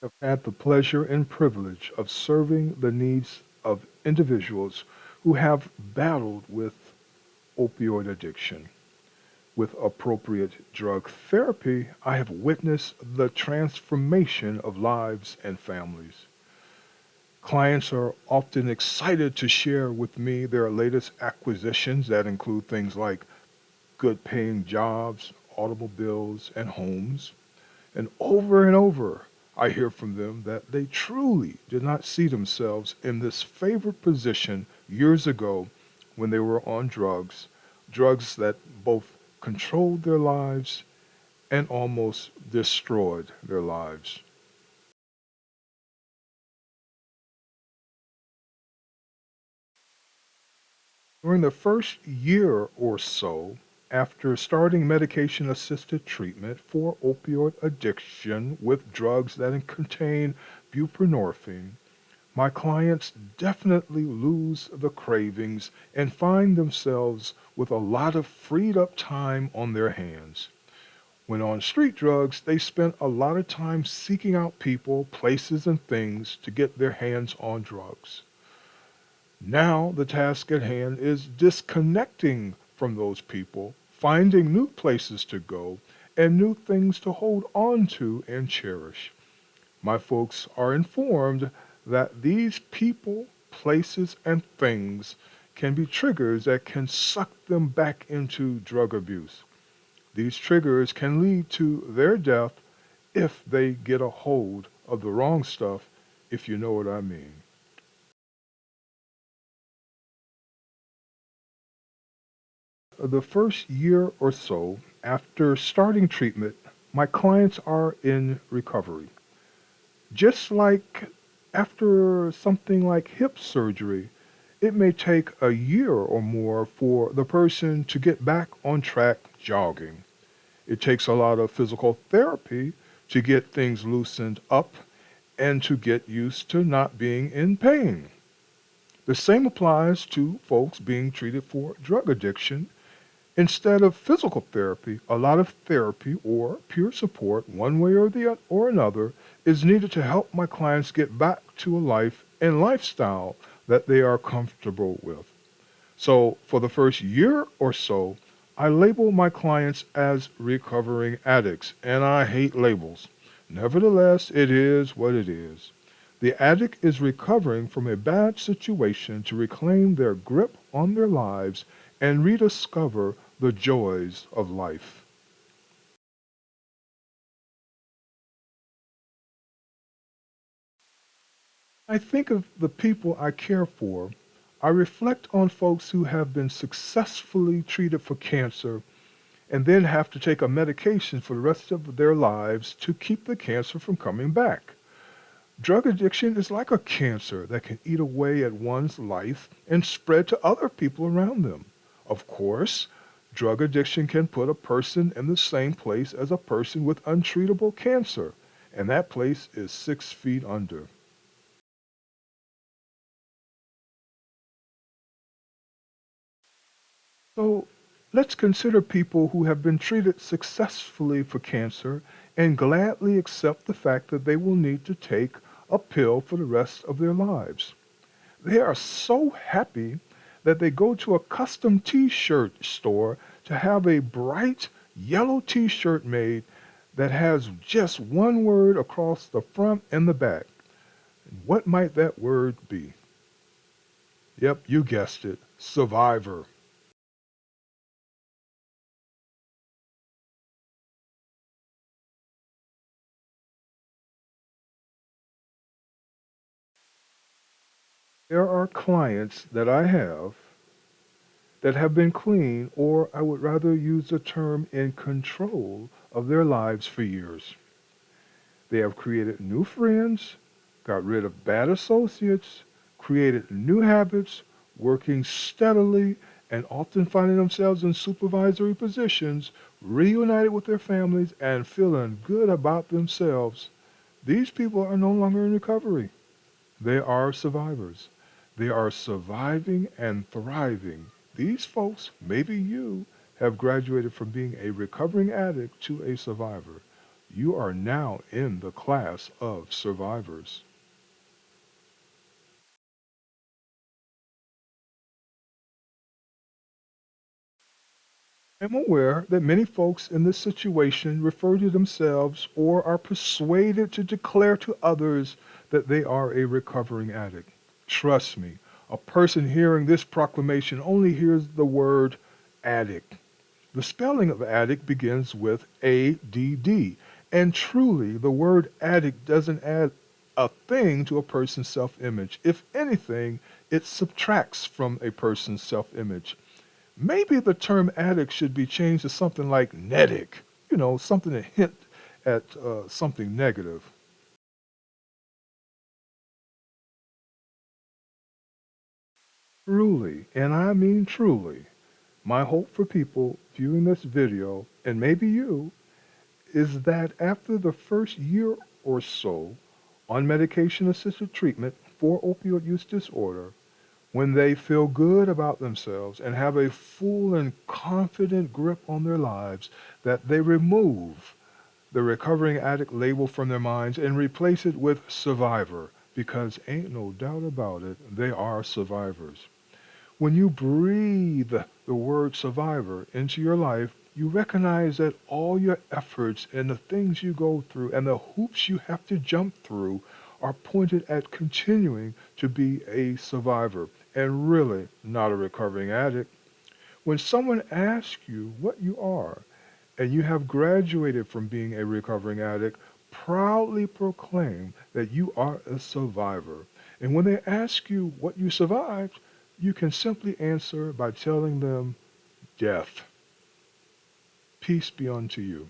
Have had the pleasure and privilege of serving the needs of individuals who have battled with opioid addiction. With appropriate drug therapy, I have witnessed the transformation of lives and families. Clients are often excited to share with me their latest acquisitions that include things like good paying jobs, automobiles, and homes. And over, I hear from them that they truly did not see themselves in this favored position years ago when they were on drugs, drugs that both controlled their lives and almost destroyed their lives. During the first year or so after starting medication assisted treatment for opioid addiction with drugs that contain buprenorphine, my clients definitely lose the cravings and find themselves with a lot of freed up time on their hands. When on street drugs, they spent a lot of time seeking out people, places, and things to get their hands on drugs. Now the task at hand is disconnecting from those people, finding new places to go, and new things to hold on to and cherish. My folks are informed that these people, places, and things can be triggers that can suck them back into drug abuse. These triggers can lead to their death if they get a hold of the wrong stuff, if you know what I mean. The first year or so after starting treatment, my clients are in recovery. Just like after something like hip surgery, it may take a year or more for the person to get back on track jogging. It takes a lot of physical therapy to get things loosened up and to get used to not being in pain. The same applies to folks being treated for drug addiction. Instead of physical therapy, a lot of therapy or peer support, one way or or another, is needed to help my clients get back to a life and lifestyle that they are comfortable with. So, for the first year or so, I label my clients as recovering addicts, and I hate labels. Nevertheless, it is what it is. The addict is recovering from a bad situation to reclaim their grip on their lives and rediscover the joys of life. I think of the people I care for. I reflect on folks who have been successfully treated for cancer and then have to take a medication for the rest of their lives to keep the cancer from coming back. Drug addiction is like a cancer that can eat away at one's life and spread to other people around them. Of course, drug addiction can put a person in the same place as a person with untreatable cancer, and that place is 6 feet under. So let's consider people who have been treated successfully for cancer and gladly accept the fact that they will need to take a pill for the rest of their lives. They are so happy that they go to a custom t-shirt store to have a bright yellow t-shirt made that has just one word across the front and the back. What might that word be? Yep, you guessed it. Survivor. There are clients that I have that have been clean, or I would rather use the term in control of their lives for years. They have created new friends, got rid of bad associates, created new habits, working steadily, and often finding themselves in supervisory positions, reunited with their families, and feeling good about themselves. These people are no longer in recovery. They are survivors. They are surviving and thriving. These folks, maybe you, have graduated from being a recovering addict to a survivor. You are now in the class of survivors. I'm aware that many folks in this situation refer to themselves or are persuaded to declare to others that they are a recovering addict. Trust me, a person hearing this proclamation only hears the word addict. The spelling of addict begins with ADD, and truly, the word addict doesn't add a thing to a person's self image. If anything, it subtracts from a person's self image. Maybe the term addict should be changed to something like netic, something to hint at something negative. Truly, and I mean truly, my hope for people viewing this video, and maybe you, is that after the first year or so on medication assisted treatment for opioid use disorder, when they feel good about themselves and have a full and confident grip on their lives, that they remove the recovering addict label from their minds and replace it with survivor, because ain't no doubt about it, they are survivors. When you breathe the word survivor into your life, you recognize that all your efforts and the things you go through and the hoops you have to jump through are pointed at continuing to be a survivor and really not a recovering addict. When someone asks you what you are and you have graduated from being a recovering addict, proudly proclaim that you are a survivor. And when they ask you what you survived, you can simply answer by telling them death. Peace be unto you.